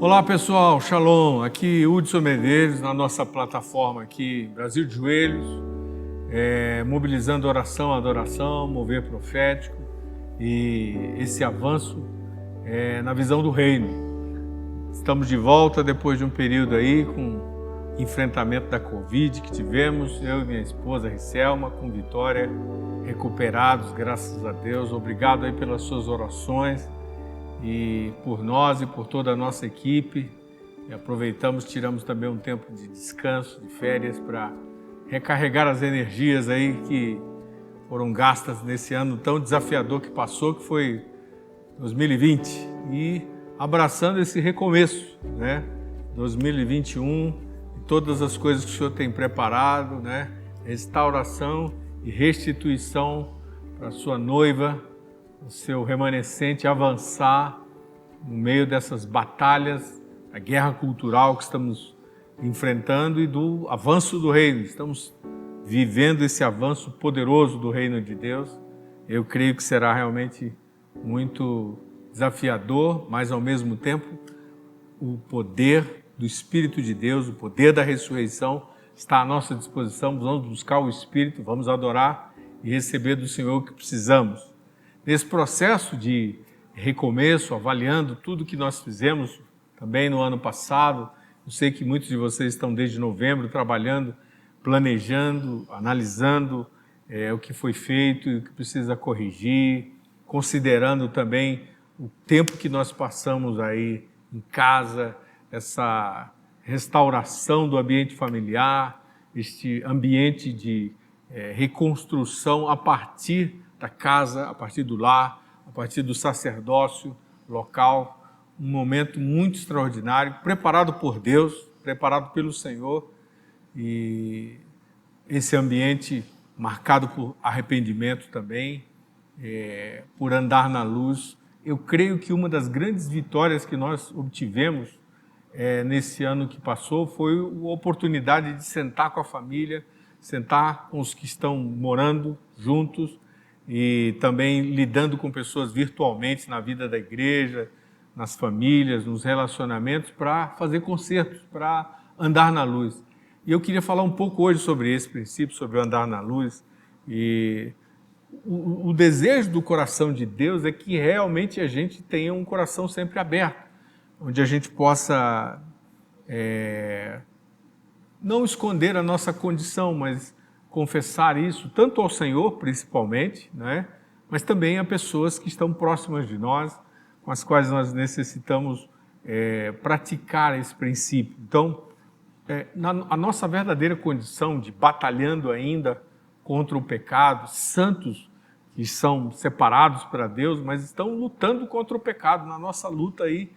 Olá pessoal, Shalom, aqui Hudson Medeiros na nossa plataforma aqui, Brasil de Joelhos, mobilizando oração, adoração, mover profético e esse avanço na visão do reino. Estamos de volta depois de um período aí com enfrentamento da Covid que tivemos, eu e minha esposa Ricelma, com vitória, recuperados, graças a Deus. Obrigado aí pelas suas orações e por nós e por toda a nossa equipe. E aproveitamos, tiramos também um tempo de descanso, de férias, para recarregar as energias aí que foram gastas nesse ano tão desafiador que passou, que foi 2020, e abraçando esse recomeço, 2021, e todas as coisas que o Senhor tem preparado, restauração e restituição para a sua noiva, o seu remanescente avançar no meio dessas batalhas, a guerra cultural que estamos enfrentando e do avanço do reino. Estamos vivendo esse avanço poderoso do reino de Deus. Eu creio que será realmente muito desafiador, mas ao mesmo tempo o poder do Espírito de Deus, o poder da ressurreição está à nossa disposição. Vamos buscar o Espírito, vamos adorar e receber do Senhor o que precisamos. Nesse processo de recomeço, avaliando tudo que nós fizemos também no ano passado, eu sei que muitos de vocês estão desde novembro trabalhando, planejando, analisando o que foi feito e o que precisa corrigir, considerando também o tempo que nós passamos aí em casa, essa restauração do ambiente familiar, este ambiente de reconstrução a partir da casa, a partir do lar, a partir do sacerdócio local, um momento muito extraordinário, preparado por Deus, preparado pelo Senhor, e esse ambiente marcado por arrependimento também, por andar na luz. Eu creio que uma das grandes vitórias que nós obtivemos nesse ano que passou foi a oportunidade de sentar com a família, sentar com os que estão morando juntos, e também lidando com pessoas virtualmente na vida da igreja, nas famílias, nos relacionamentos, para fazer concertos, para andar na luz. E eu queria falar um pouco hoje sobre esse princípio, sobre o andar na luz. E o desejo do coração de Deus é que realmente a gente tenha um coração sempre aberto, onde a gente possa não esconder a nossa condição, mas confessar isso, tanto ao Senhor, principalmente, mas também a pessoas que estão próximas de nós, com as quais nós necessitamos praticar esse princípio. Então, a nossa verdadeira condição de batalhando ainda contra o pecado, santos que são separados para Deus, mas estão lutando contra o pecado, na nossa luta aí,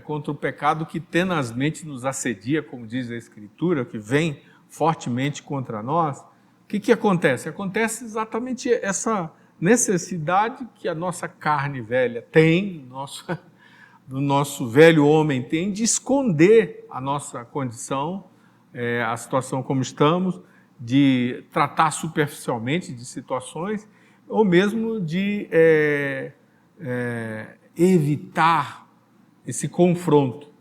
contra o pecado que tenazmente nos assedia, como diz a Escritura, que vem fortemente contra nós. O que acontece? Acontece exatamente essa necessidade que a nossa carne velha tem, do nosso velho homem tem, de esconder a nossa condição, a situação como estamos, de tratar superficialmente de situações, ou mesmo de evitar esse confronto.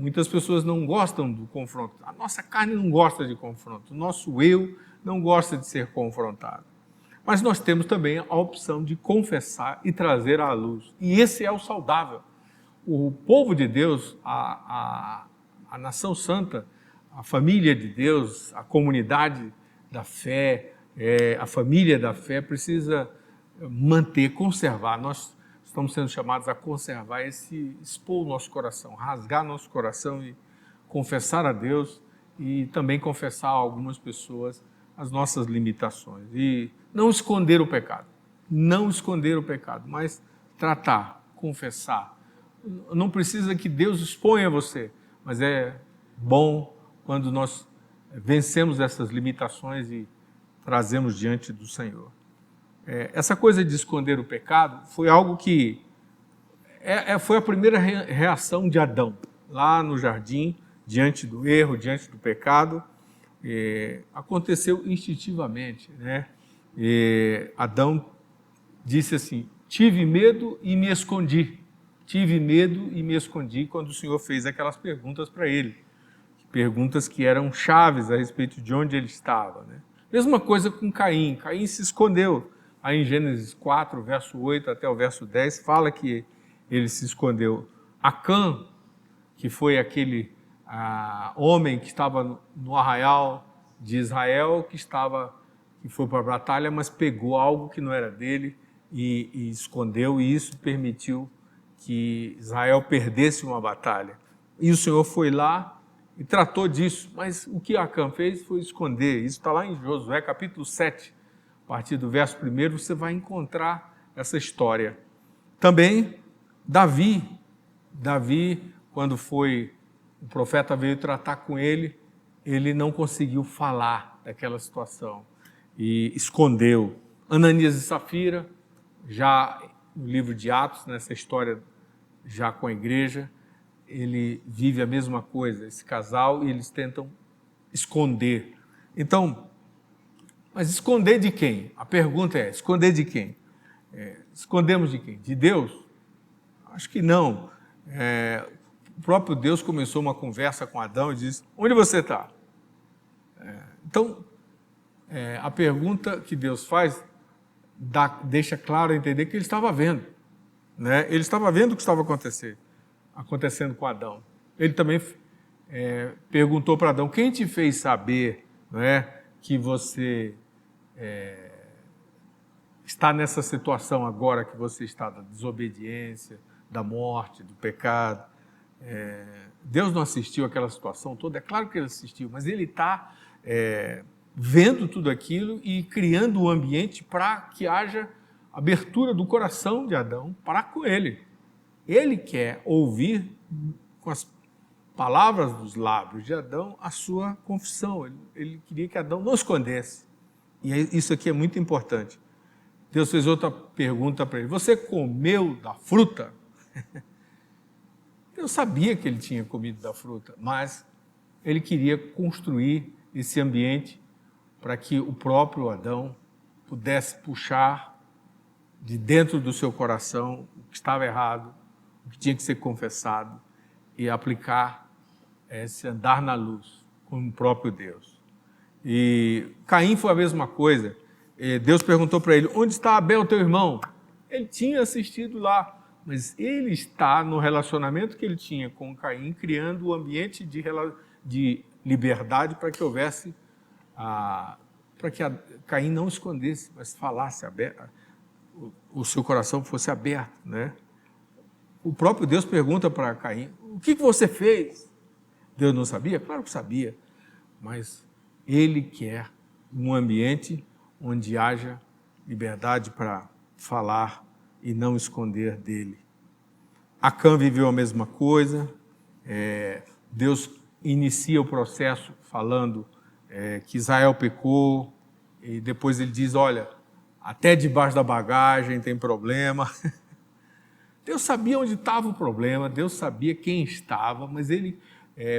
Muitas pessoas não gostam do confronto. A nossa carne não gosta de confronto. O nosso eu não gosta de ser confrontado. Mas nós temos também a opção de confessar e trazer à luz. E esse é o saudável. O povo de Deus, a nação santa, a família de Deus, a comunidade da fé, a família da fé precisa manter, conservar. Nós estamos sendo chamados a conservar expor o nosso coração, rasgar nosso coração e confessar a Deus e também confessar a algumas pessoas as nossas limitações. E não esconder o pecado, mas tratar, confessar. Não precisa que Deus exponha você, mas é bom quando nós vencemos essas limitações e trazemos diante do Senhor. Essa coisa de esconder o pecado foi algo que foi a primeira reação de Adão, lá no jardim, diante do erro, diante do pecado. Aconteceu instintivamente. Adão disse assim: tive medo e me escondi. tive medo e me escondi quando o Senhor fez aquelas perguntas para ele. Perguntas que eram chaves a respeito de onde ele estava, né? Mesma coisa com Caim. Caim se escondeu. Aí em Gênesis 4, verso 8 até o verso 10, fala que ele se escondeu. Acã, que foi aquele homem que estava no arraial de Israel, que foi para a batalha, mas pegou algo que não era dele e escondeu, e isso permitiu que Israel perdesse uma batalha. E o Senhor foi lá e tratou disso, mas o que Acã fez foi esconder. Isso está lá em Josué, capítulo 7, a partir do verso 1, você vai encontrar essa história. Também Davi, quando o profeta veio tratar com ele, ele não conseguiu falar daquela situação e escondeu. Ananias e Safira, já no livro de Atos, nessa história já com a igreja, ele vive a mesma coisa, esse casal, e eles tentam esconder. Então, mas esconder de quem? A pergunta é, esconder de quem? Escondemos de quem? De Deus? Acho que não. O próprio Deus começou uma conversa com Adão e disse, onde você está? Então, a pergunta que Deus faz deixa claro a entender que ele estava vendo. Né? Ele estava vendo o que estava acontecendo com Adão. Ele também perguntou para Adão, quem te fez saber, né, que você está nessa situação agora que você está, da desobediência, da morte, do pecado? Deus não assistiu àquela situação toda? É claro que ele assistiu, mas ele está vendo tudo aquilo e criando um ambiente para que haja abertura do coração de Adão para com ele. Ele quer ouvir com as palavras dos lábios de Adão a sua confissão. Ele queria que Adão não escondesse. E isso aqui é muito importante. Deus fez outra pergunta para ele. Você comeu da fruta? Deus sabia que ele tinha comido da fruta, mas ele queria construir esse ambiente para que o próprio Adão pudesse puxar de dentro do seu coração o que estava errado, o que tinha que ser confessado e aplicar esse andar na luz com o próprio Deus. E Caim foi a mesma coisa. Deus perguntou para ele, onde está Abel, teu irmão? Ele tinha assistido lá, mas ele está no relacionamento que ele tinha com Caim, criando um ambiente de liberdade para que houvesse, para que Caim não escondesse, mas falasse aberto, o seu coração fosse aberto, né? O próprio Deus pergunta para Caim, o que você fez? Deus não sabia? Claro que sabia, mas ele quer um ambiente onde haja liberdade para falar e não esconder dele. Acã viveu a mesma coisa. Deus inicia o processo falando que Israel pecou, e depois ele diz, olha, até debaixo da bagagem tem problema. Deus sabia onde estava o problema, Deus sabia quem estava, mas ele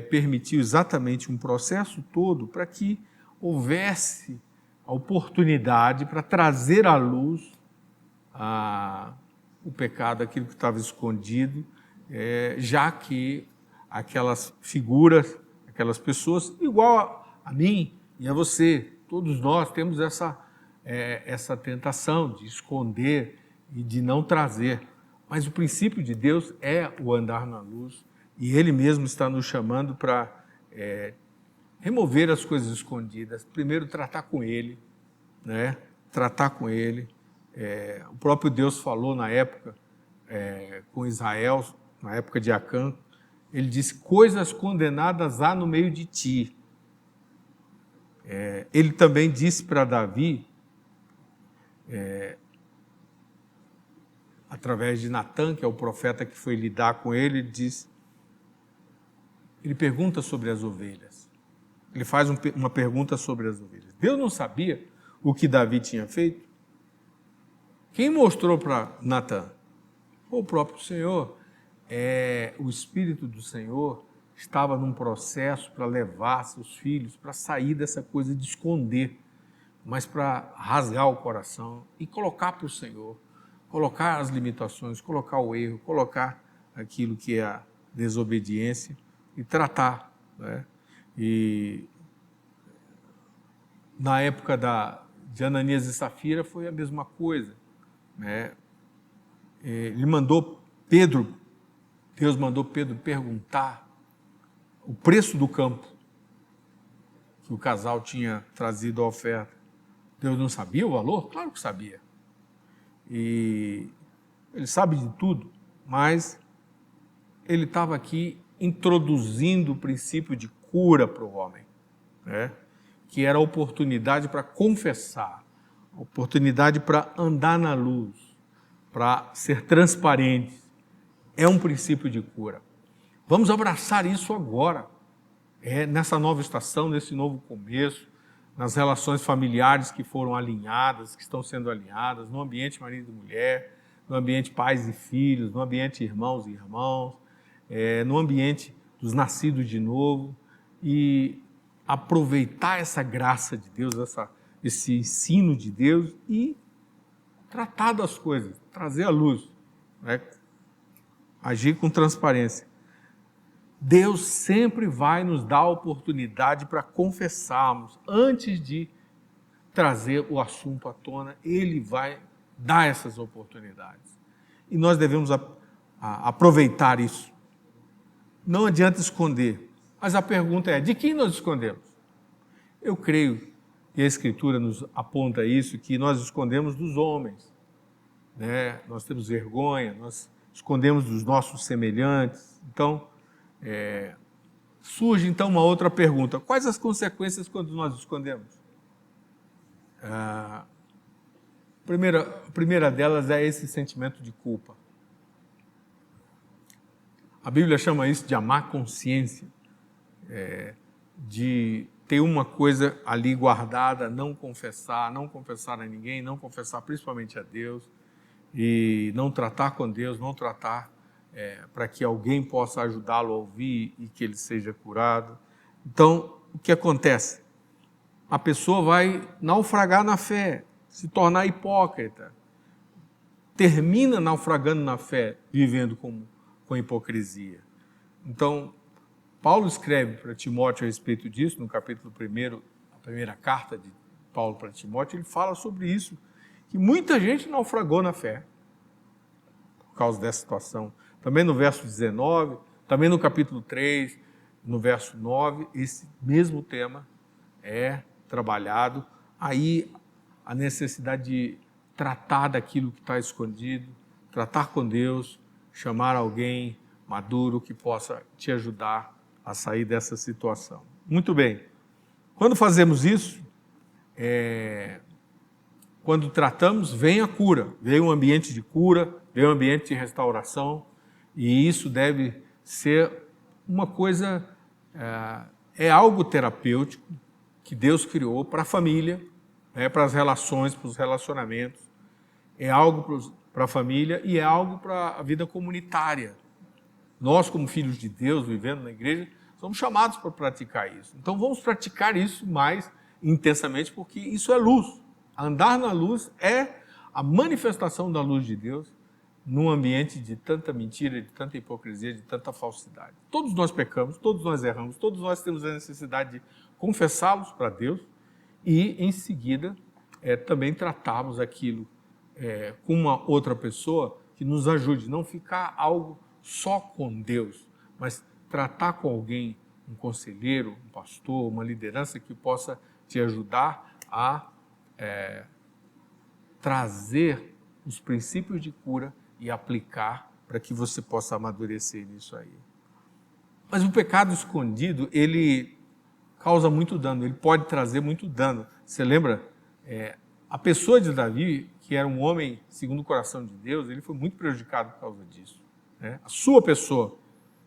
permitiu exatamente um processo todo para que houvesse a oportunidade para trazer à luz o pecado, aquilo que estava escondido, já que aquelas figuras, aquelas pessoas, igual a mim e a você, todos nós temos essa tentação de esconder e de não trazer. Mas o princípio de Deus é o andar na luz, e Ele mesmo está nos chamando para remover as coisas escondidas, primeiro tratar com Ele, né? Tratar com Ele. O próprio Deus falou na época com Israel, na época de Acã, Ele disse, coisas condenadas há no meio de ti. Ele também disse para Davi, através de Natã, que é o profeta que foi lidar com ele, ele pergunta sobre as ovelhas. Ele faz uma pergunta sobre as ovelhas. Deus não sabia o que Davi tinha feito? Quem mostrou para Natã? O próprio Senhor. O Espírito do Senhor estava num processo para levar seus filhos, para sair dessa coisa de esconder, mas para rasgar o coração e colocar para o Senhor, colocar as limitações, colocar o erro, colocar aquilo que é a desobediência e tratar, né? E na época de Ananias e Safira foi a mesma coisa, né? Ele mandou Pedro, Deus mandou Pedro perguntar o preço do campo que o casal tinha trazido a oferta. Deus não sabia o valor? Claro que sabia. E ele sabe de tudo, mas ele estava aqui introduzindo o princípio de cura para o homem, né? Que era a oportunidade para confessar, a oportunidade para andar na luz, para ser transparente. É um princípio de cura. Vamos abraçar isso agora, nessa nova estação, nesse novo começo, nas relações familiares que foram alinhadas, que estão sendo alinhadas, no ambiente marido e mulher, no ambiente pais e filhos, no ambiente irmãos e irmãos, no ambiente dos nascidos de novo, e aproveitar essa graça de Deus, esse ensino de Deus e tratar das coisas, trazer à luz, né? Agir com transparência. Deus sempre vai nos dar a oportunidade para confessarmos. Antes de trazer o assunto à tona, Ele vai dar essas oportunidades. E nós devemos aproveitar isso. Não adianta esconder. Mas a pergunta é, de quem nós escondemos? Eu creio que a Escritura nos aponta isso, que nós escondemos dos homens, né? Nós temos vergonha, nós escondemos dos nossos semelhantes. Então, surge então uma outra pergunta. Quais as consequências quando nós escondemos? A primeira delas é esse sentimento de culpa. A Bíblia chama isso de amar consciência, de ter uma coisa ali guardada, não confessar a ninguém, não confessar principalmente a Deus, e não tratar com Deus, não tratar para que alguém possa ajudá-lo a ouvir e que ele seja curado. Então, o que acontece? A pessoa vai naufragar na fé, se tornar hipócrita, termina naufragando na fé, vivendo com hipocrisia. Então, Paulo escreve para Timóteo a respeito disso, no capítulo 1, a primeira carta de Paulo para Timóteo, ele fala sobre isso, que muita gente naufragou na fé por causa dessa situação. Também no verso 19, também no capítulo 3, no verso 9, esse mesmo tema é trabalhado. Aí a necessidade de tratar daquilo que está escondido, tratar com Deus, chamar alguém maduro que possa te ajudar a sair dessa situação. Muito bem. Quando fazemos isso, quando tratamos, vem a cura, vem um ambiente de cura, vem um ambiente de restauração, e isso deve ser uma coisa, algo terapêutico que Deus criou para a família, para as relações, para os relacionamentos, é algo para a família e é algo para a vida comunitária. Nós, como filhos de Deus, vivendo na igreja, somos chamados para praticar isso. Então vamos praticar isso mais intensamente, porque isso é luz. Andar na luz é a manifestação da luz de Deus num ambiente de tanta mentira, de tanta hipocrisia, de tanta falsidade. Todos nós pecamos, todos nós erramos, todos nós temos a necessidade de confessá-los para Deus e, em seguida, também tratarmos aquilo com uma outra pessoa que nos ajude, não ficar algo só com Deus, mas tratar com alguém, um conselheiro, um pastor, uma liderança que possa te ajudar a trazer os princípios de cura e aplicar para que você possa amadurecer nisso aí. Mas o pecado escondido, ele causa muito dano, ele pode trazer muito dano. Você lembra? A pessoa de Davi, que era um homem segundo o coração de Deus, ele foi muito prejudicado por causa disso, né? A sua pessoa.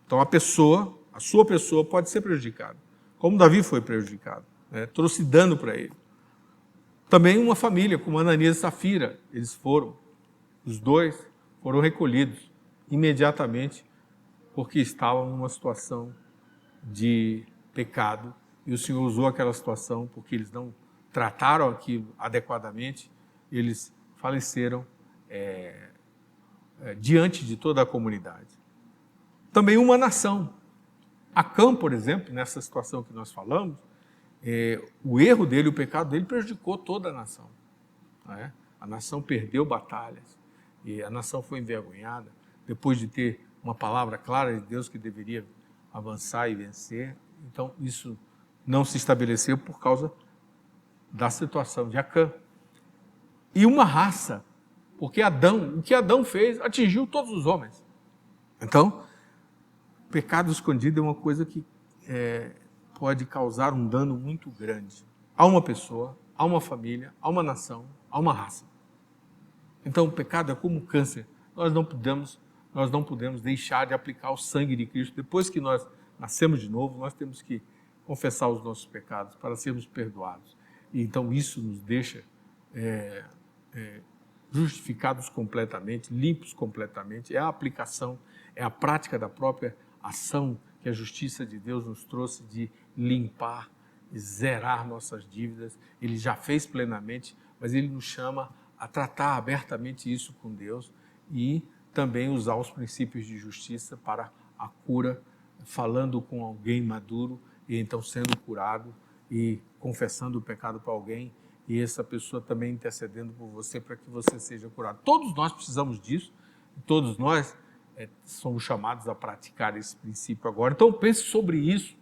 Então a sua pessoa pode ser prejudicada, como Davi foi prejudicado, né? Trouxe dano para ele. Também uma família, como Ananias e Safira, os dois foram recolhidos imediatamente, porque estavam numa situação de pecado, e o Senhor usou aquela situação porque eles não trataram aquilo adequadamente, eles faleceram diante de toda a comunidade. também uma nação. Acã, por exemplo, nessa situação que nós falamos, o erro dele, o pecado dele prejudicou toda a nação. Não é? A nação perdeu batalhas e a nação foi envergonhada depois de ter uma palavra clara de Deus que deveria avançar e vencer. Então, isso não se estabeleceu por causa da situação de Acã. E uma raça, porque o que Adão fez atingiu todos os homens. Então, pecado escondido é uma coisa que pode causar um dano muito grande a uma pessoa, a uma família, a uma nação, a uma raça. Então, o pecado é como câncer. Nós não podemos deixar de aplicar o sangue de Cristo. Depois que nós nascemos de novo, nós temos que confessar os nossos pecados para sermos perdoados. E então isso nos deixa justificados completamente, limpos completamente. É a aplicação, é a prática da própria ação que a justiça de Deus nos trouxe de limpar e zerar nossas dívidas. Ele já fez plenamente, mas Ele nos chama a tratar abertamente isso com Deus e também usar os princípios de justiça para a cura, falando com alguém maduro e então sendo curado e confessando o pecado para alguém e essa pessoa também intercedendo por você para que você seja curado. Todos nós precisamos disso, todos nós somos chamados a praticar esse princípio agora. Então pense sobre isso,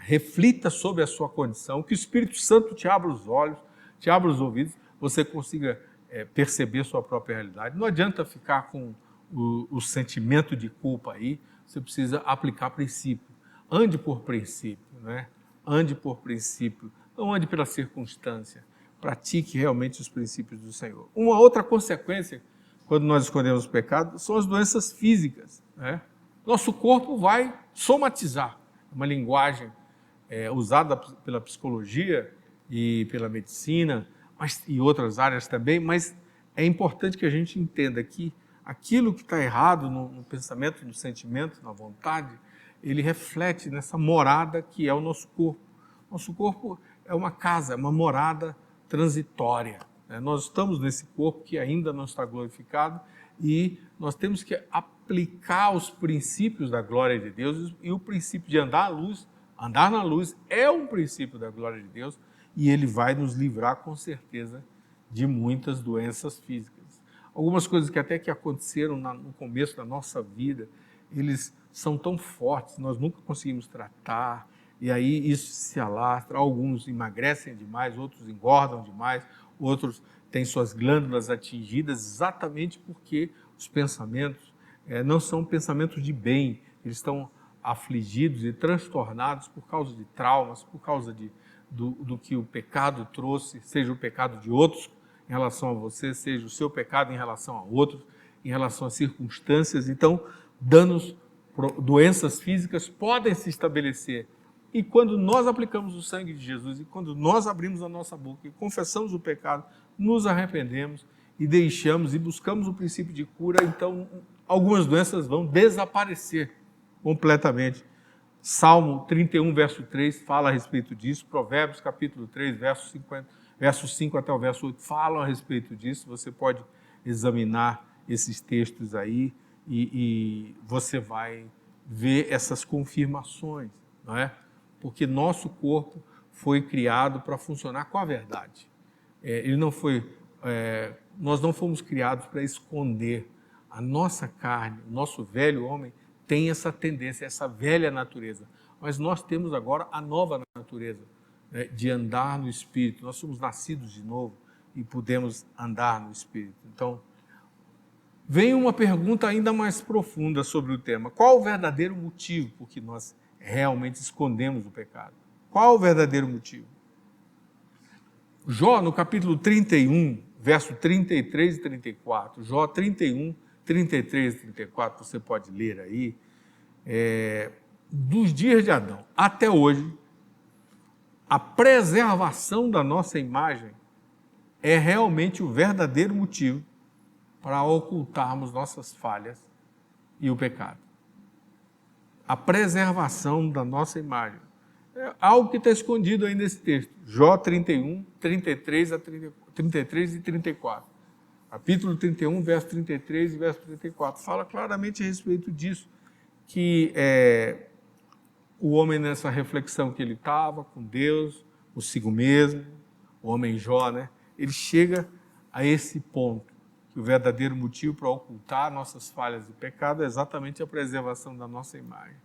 reflita sobre a sua condição, que o Espírito Santo te abra os olhos, te abra os ouvidos, você consiga perceber sua própria realidade. Não adianta ficar com o sentimento de culpa aí, você precisa aplicar princípio. Ande por princípio, né? Ande por princípio, não ande pela circunstância. Pratique realmente os princípios do Senhor. Uma outra consequência, quando nós escondemos o pecado, são as doenças físicas, né? Nosso corpo vai somatizar. Uma linguagem usada pela psicologia e pela medicina, e outras áreas também, mas é importante que a gente entenda que aquilo que está errado no pensamento, no sentimento, na vontade, ele reflete nessa morada que é o nosso corpo. Nosso corpo é uma casa, é uma morada transitória. Nós estamos nesse corpo que ainda não está glorificado e nós temos que aplicar os princípios da glória de Deus e o princípio de andar na luz é um princípio da glória de Deus e ele vai nos livrar com certeza de muitas doenças físicas. Algumas coisas que até que aconteceram no começo da nossa vida, eles são tão fortes, nós nunca conseguimos tratar, e aí isso se alastra, alguns emagrecem demais, outros engordam demais, outros têm suas glândulas atingidas, exatamente porque os pensamentos não são pensamentos de bem, eles estão afligidos e transtornados por causa de traumas, por causa do que o pecado trouxe, seja o pecado de outros em relação a você, seja o seu pecado em relação a outros, em relação a circunstâncias. Então, doenças físicas podem se estabelecer. E quando nós aplicamos o sangue de Jesus, e quando nós abrimos a nossa boca e confessamos o pecado, nos arrependemos e deixamos e buscamos o princípio de cura, então algumas doenças vão desaparecer completamente. Salmo 31, verso 3, fala a respeito disso. Provérbios, capítulo 3, verso 5 até o verso 8, falam a respeito disso. Você pode examinar esses textos aí e você vai ver essas confirmações, não é? Porque nosso corpo foi criado para funcionar com a verdade. Nós não fomos criados para esconder. A nossa carne, o nosso velho homem, tem essa tendência, essa velha natureza. Mas nós temos agora a nova natureza, né, de andar no Espírito. Nós somos nascidos de novo e podemos andar no Espírito. Então, vem uma pergunta ainda mais profunda sobre o tema. Qual o verdadeiro motivo por que nós realmente escondemos o pecado? Qual o verdadeiro motivo? Jó, no capítulo 31, verso 33 e 34, Jó 31, 33 e 34, você pode ler aí, dos dias de Adão até hoje, a preservação da nossa imagem é realmente o verdadeiro motivo para ocultarmos nossas falhas e o pecado. A preservação da nossa imagem é algo que está escondido aí nesse texto, Jó 31, 33 e 34. Capítulo 31, verso 33 e verso 34, fala claramente a respeito disso, que o homem nessa reflexão que ele estava com Deus, consigo mesmo, o homem Jó, né? Ele chega a esse ponto, que o verdadeiro motivo para ocultar nossas falhas e pecado é exatamente a preservação da nossa imagem.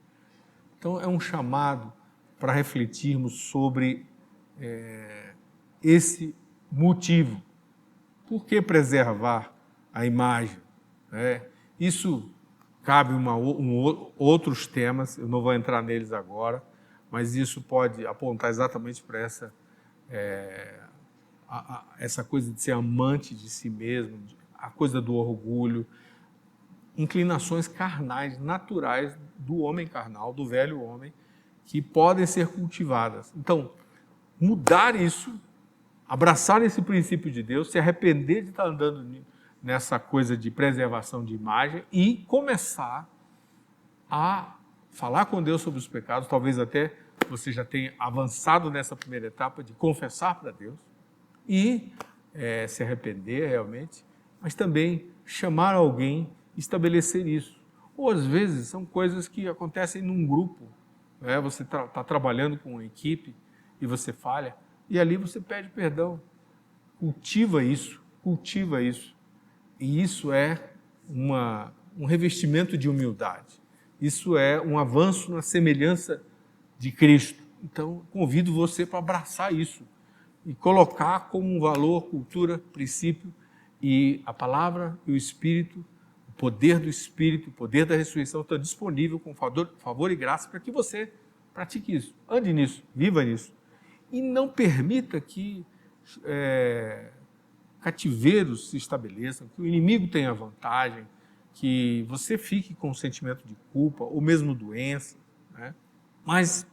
Então é um chamado para refletirmos sobre esse motivo. Por que preservar a imagem? Isso cabe outros temas, eu não vou entrar neles agora, mas isso pode apontar exatamente para essa coisa de ser amante de si mesmo, a coisa do orgulho, inclinações carnais, naturais do homem carnal, do velho homem, que podem ser cultivadas. Então, mudar isso, abraçar esse princípio de Deus, se arrepender de estar andando nessa coisa de preservação de imagem e começar a falar com Deus sobre os pecados, talvez até você já tenha avançado nessa primeira etapa de confessar para Deus e se arrepender realmente, mas também chamar alguém e estabelecer isso. Ou às vezes são coisas que acontecem num grupo, você está trabalhando com uma equipe e você falha, e ali você pede perdão, cultiva isso, e isso é um revestimento de humildade, isso é um avanço na semelhança de Cristo. Então, convido você para abraçar isso e colocar como um valor, cultura, princípio, e a palavra e o Espírito, o poder do Espírito, o poder da ressurreição está disponível com favor e graça para que você pratique isso, ande nisso, viva nisso. E não permita que cativeiros se estabeleçam, que o inimigo tenha vantagem, que você fique com um sentimento de culpa ou mesmo doença, né? Mas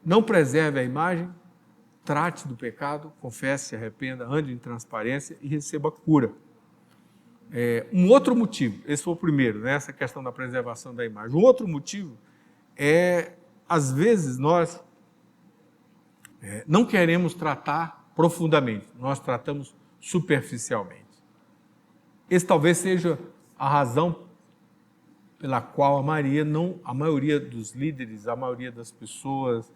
não preserve a imagem, trate do pecado, confesse, se arrependa, ande em transparência e receba cura. Um outro motivo, esse foi o primeiro, né, essa questão da preservação da imagem. Um outro motivo às vezes, nós não queremos tratar profundamente, nós tratamos superficialmente. Esse talvez seja a razão pela qual a maioria dos líderes, a maioria das pessoas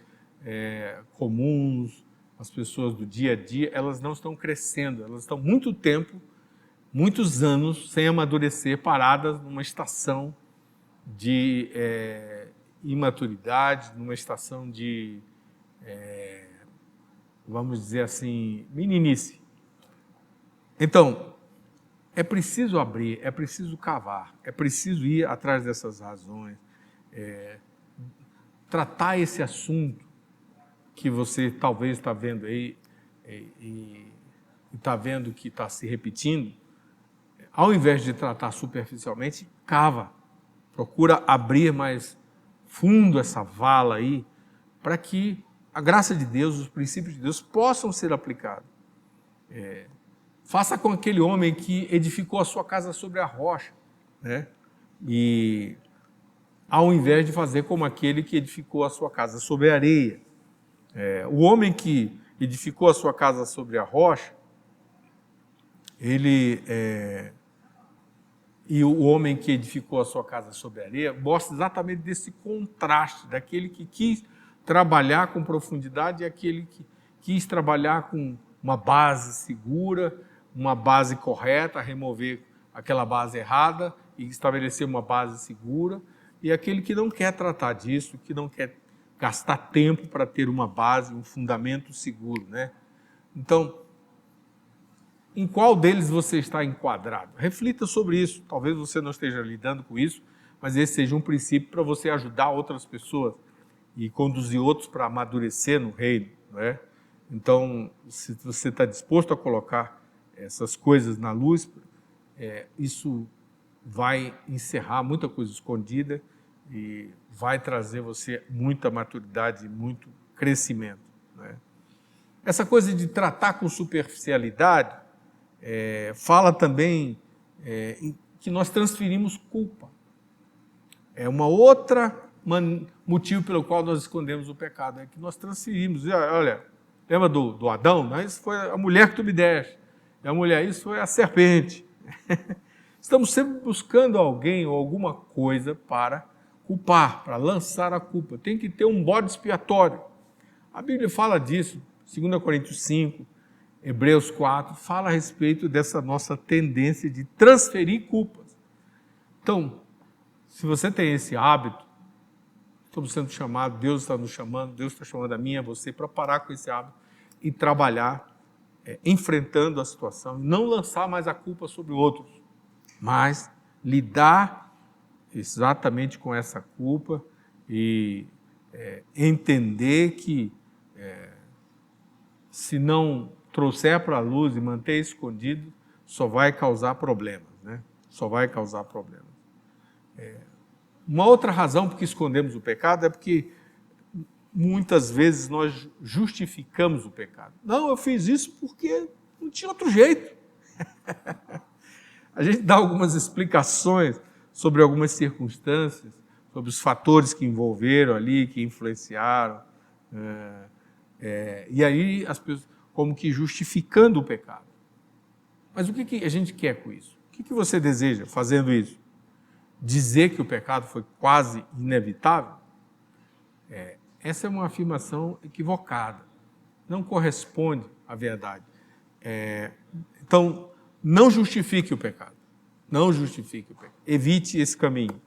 comuns, as pessoas do dia a dia, elas não estão crescendo, elas estão muito tempo, muitos anos, sem amadurecer, paradas numa estação de imaturidade, numa estação de, vamos dizer assim, meninice. Então, é preciso abrir, é preciso cavar, é preciso ir atrás dessas razões, tratar esse assunto que você talvez está vendo aí e está vendo que está se repetindo. Ao invés de tratar superficialmente, cava, procura abrir mais fundo essa vala aí, para que a graça de Deus, os princípios de Deus possam ser aplicados. Faça com aquele homem que edificou a sua casa sobre a rocha, né? E ao invés de fazer como aquele que edificou a sua casa sobre a areia. O homem que edificou a sua casa sobre a rocha, e o homem que edificou a sua casa sobre a areia, mostra exatamente desse contraste, daquele que quis trabalhar com profundidade e aquele que quis trabalhar com uma base segura, uma base correta, remover aquela base errada e estabelecer uma base segura, e aquele que não quer tratar disso, que não quer gastar tempo para ter uma base, um fundamento seguro, né? Então, em qual deles você está enquadrado? Reflita sobre isso. Talvez você não esteja lidando com isso, mas esse seja um princípio para você ajudar outras pessoas e conduzir outros para amadurecer no reino, né? Então, se você está disposto a colocar essas coisas na luz, isso vai encerrar muita coisa escondida e vai trazer você muita maturidade e muito crescimento, né? Essa coisa de tratar com superficialidade fala também que nós transferimos culpa. É uma outra motivo pelo qual nós escondemos o pecado, é que nós transferimos. Olha, lembra do Adão? Mas foi a mulher que tu me deste. E a mulher, isso foi a serpente. Estamos sempre buscando alguém ou alguma coisa para culpar, para lançar a culpa. Tem que ter um bode expiatório. A Bíblia fala disso, 2 Coríntios 5, Hebreus 4, fala a respeito dessa nossa tendência de transferir culpas. Então, se você tem esse hábito, estamos sendo chamados, Deus está nos chamando, Deus está chamando a mim e a você para parar com esse hábito e trabalhar enfrentando a situação, não lançar mais a culpa sobre outros, mas lidar exatamente com essa culpa e entender que se não trouxer para a luz e manter escondido, só vai causar problemas, né? Só vai causar problemas. Uma outra razão por que escondemos o pecado é porque muitas vezes nós justificamos o pecado. Não, eu fiz isso porque não tinha outro jeito. A gente dá algumas explicações sobre algumas circunstâncias, sobre os fatores que envolveram ali, que influenciaram. E aí as pessoas como que justificando o pecado. Mas o que a gente quer com isso? O que você deseja fazendo isso? Dizer que o pecado foi quase inevitável? Essa é uma afirmação equivocada. Não corresponde à verdade. Então, não justifique o pecado. Não justifique o pecado. Evite esse caminho.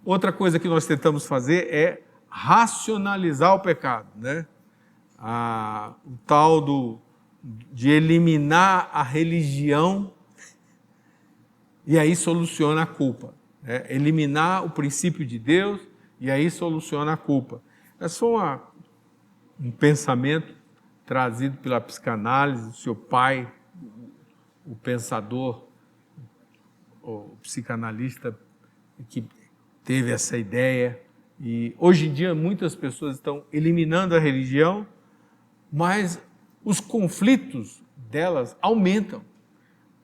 Outra coisa que nós tentamos fazer é racionalizar o pecado, né? O tal de eliminar a religião e aí soluciona a culpa. Eliminar o princípio de Deus e aí soluciona a culpa. É só um pensamento trazido pela psicanálise, do seu pai, o pensador, o psicanalista que teve essa ideia. E hoje em dia muitas pessoas estão eliminando a religião, mas os conflitos delas aumentam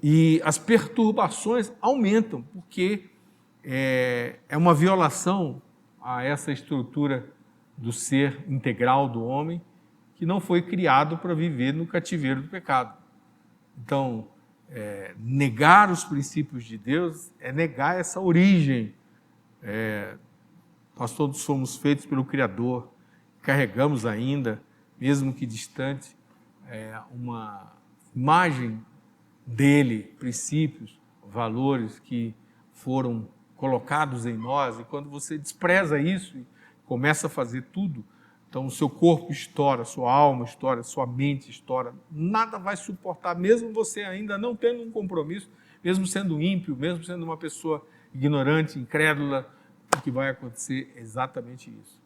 e as perturbações aumentam, porque é uma violação a essa estrutura do ser integral do homem que não foi criado para viver no cativeiro do pecado. Então, negar os princípios de Deus é negar essa origem. Nós todos fomos feitos pelo Criador, carregamos ainda, mesmo que distante, uma imagem dele, princípios, valores que foram colocados em nós, e quando você despreza isso e começa a fazer tudo, então o seu corpo estoura, sua alma estoura, sua mente estoura, nada vai suportar, mesmo você ainda não tendo um compromisso, mesmo sendo ímpio, mesmo sendo uma pessoa ignorante, incrédula, o que vai acontecer é exatamente isso.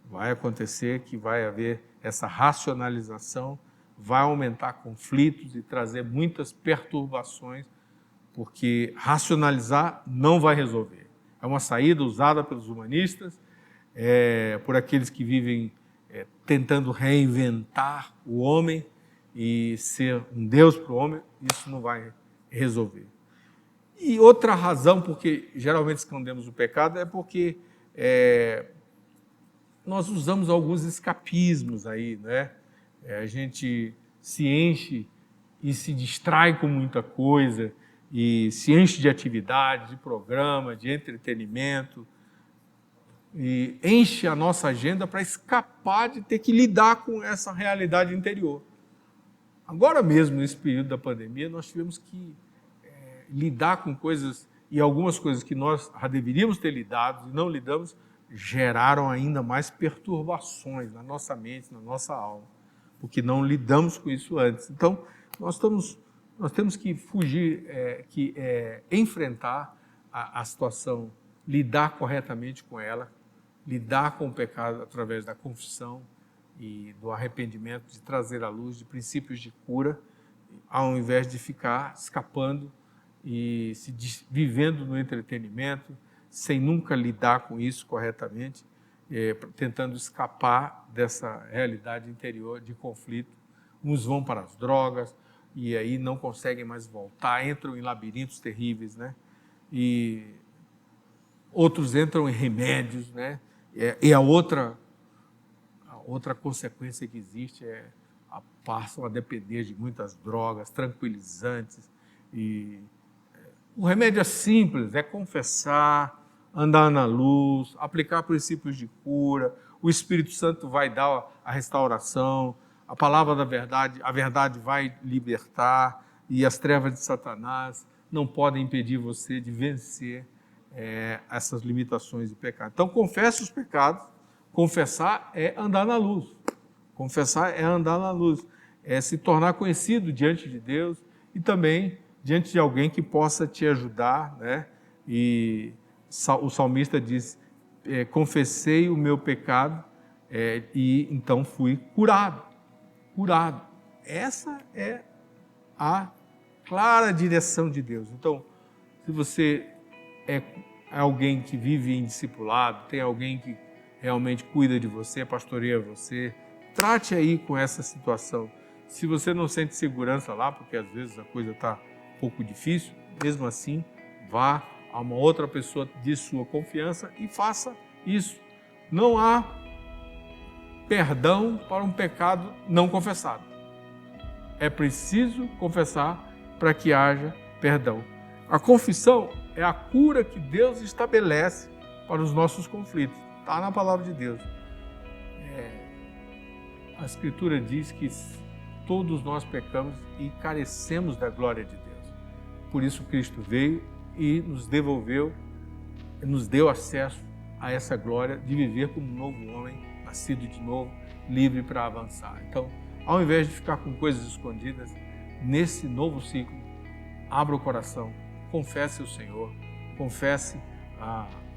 Vai acontecer que vai haver essa racionalização, vai aumentar conflitos e trazer muitas perturbações, porque racionalizar não vai resolver. É uma saída usada pelos humanistas, por aqueles que vivem tentando reinventar o homem e ser um Deus para o homem, isso não vai resolver. E outra razão porque geralmente escondemos o pecado é porque nós usamos alguns escapismos aí, né? A gente se enche e se distrai com muita coisa, e se enche de atividade, de programa, de entretenimento, e enche a nossa agenda para escapar de ter que lidar com essa realidade interior. Agora mesmo, nesse período da pandemia, nós tivemos que lidar com coisas, e algumas coisas que nós já deveríamos ter lidado e não lidamos, geraram ainda mais perturbações na nossa mente, na nossa alma, porque não lidamos com isso antes. Então, nós temos que fugir, enfrentar a situação, lidar corretamente com ela, lidar com o pecado através da confissão e do arrependimento, de trazer à luz de princípios de cura, ao invés de ficar escapando e vivendo no entretenimento, sem nunca lidar com isso corretamente, tentando escapar dessa realidade interior de conflito. Uns vão para as drogas e aí não conseguem mais voltar, entram em labirintos terríveis, né? E outros entram em remédios, né? E a outra consequência que existe é passam a depender de muitas drogas, tranquilizantes. E o remédio é simples, é confessar, andar na luz, aplicar princípios de cura. O Espírito Santo vai dar a restauração, a palavra da verdade, a verdade vai libertar, e as trevas de Satanás não podem impedir você de vencer essas limitações de pecado. Então, confesse os pecados. Confessar é andar na luz. Confessar é andar na luz, é se tornar conhecido diante de Deus e também diante de alguém que possa te ajudar, né? E o salmista diz, confessei o meu pecado e então fui curado. Curado. Essa é a clara direção de Deus. Então, se você é alguém que vive em discipulado, tem alguém que realmente cuida de você, pastoreia você, trate aí com essa situação. Se você não sente segurança lá, porque às vezes a coisa está um pouco difícil, mesmo assim, vá a uma outra pessoa de sua confiança e faça isso. Não há perdão para um pecado não confessado. É preciso confessar para que haja perdão. A confissão é a cura que Deus estabelece para os nossos conflitos. Está na palavra de Deus. A Escritura diz que todos nós pecamos e carecemos da glória de Deus. Por isso Cristo veio e nos devolveu, nos deu acesso a essa glória de viver como um novo homem, nascido de novo, livre para avançar. Então, ao invés de ficar com coisas escondidas, nesse novo ciclo, abra o coração, confesse o Senhor, confesse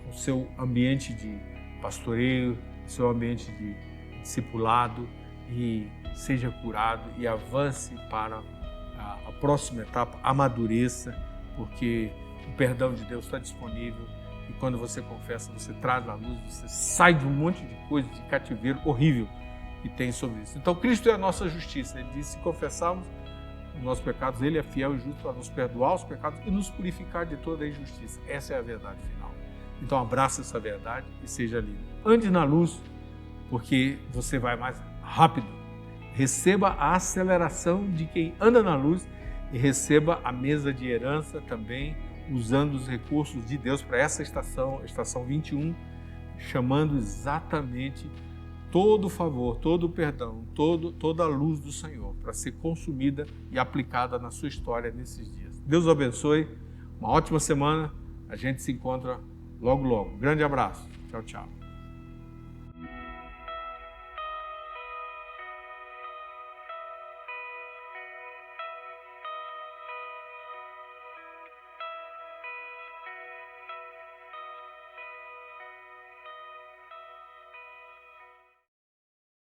o seu ambiente de pastoreio, o seu ambiente de discipulado e seja curado e avance para a próxima etapa, amadureça, porque o perdão de Deus está disponível e quando você confessa, você traz a luz, você sai de um monte de coisa, de cativeiro horrível que tem sobre isso. Então, Cristo é a nossa justiça. Ele disse, se confessarmos os nossos pecados, Ele é fiel e justo para nos perdoar os pecados e nos purificar de toda a injustiça. Essa é a verdade final. Então, abraça essa verdade e seja livre. Ande na luz, porque você vai mais rápido. Receba a aceleração de quem anda na luz e receba a mesa de herança também, usando os recursos de Deus para essa estação 21, chamando exatamente todo o favor, todo o perdão, toda a luz do Senhor para ser consumida e aplicada na sua história nesses dias. Deus abençoe, uma ótima semana, a gente se encontra logo logo. Grande abraço, tchau, tchau.